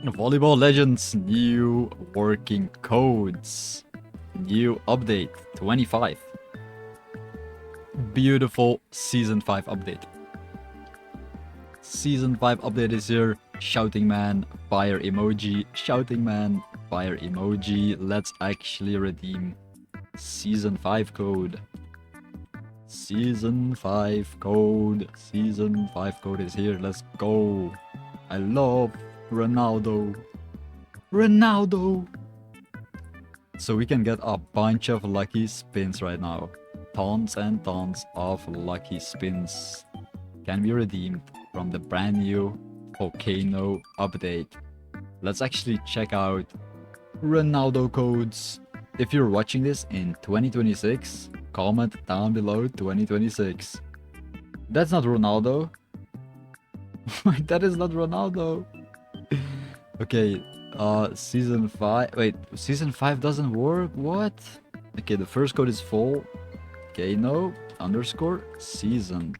Volleyball Legends new working codes. New update 25. Beautiful Season 5 update. Season 5 update is here. Shouting man, fire emoji. Shouting man, fire emoji. Let's actually redeem Season 5 code. Season 5 code. Season 5 code is here. Let's go. I love Ronaldo. Ronaldo! So we can get a bunch of lucky spins right now. Tons and tons of lucky spins can be redeemed from the brand new Volcano update. Let's actually check out Ronaldo codes. If you're watching this in 2026, comment down below 2026. That's not Ronaldo. That is not Ronaldo. Okay, season 5. Wait, season 5 doesn't work? What? Okay, the first code is full. Volcano underscore season.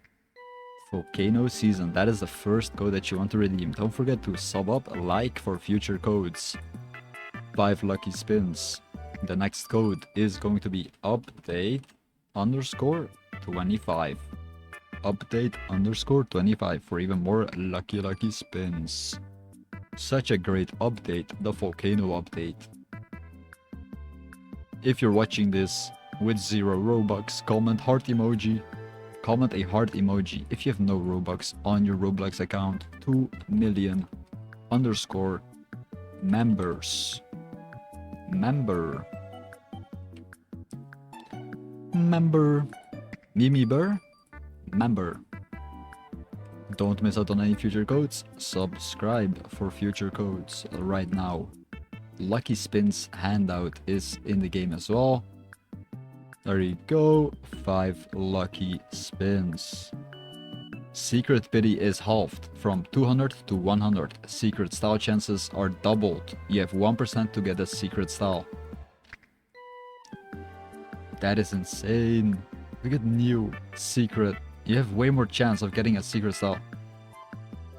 Volcano season. That is the first code that you want to redeem. Don't forget to sub up, like for future codes. 5 lucky spins. The next code is going to be update underscore 25. Update underscore 25 for even more lucky spins. Such a great update, the Volcano update. If you're watching this with 0 Robux, comment heart emoji. Comment a heart emoji if you have no Robux on your Roblox account. 2 million underscore members. Member. Mimi Burr? Member. Don't miss out on any future codes. Subscribe for future codes right now. Lucky Spins handout is in the game as well. There you go. 5 lucky spins. Secret pity is halved from 200 to 100. Secret style chances are doubled. You have 1% to get a secret style. That is insane. We get new secret. You have way more chance of getting a secret style.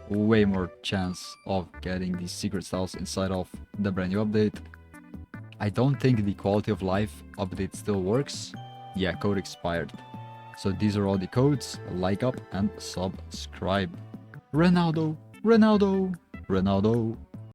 Way more chance of getting these secret styles inside of the brand new update. I don't think the quality of life update still works. Yeah, code expired. So these are all the codes. Like up and subscribe. Ronaldo, Ronaldo, Ronaldo.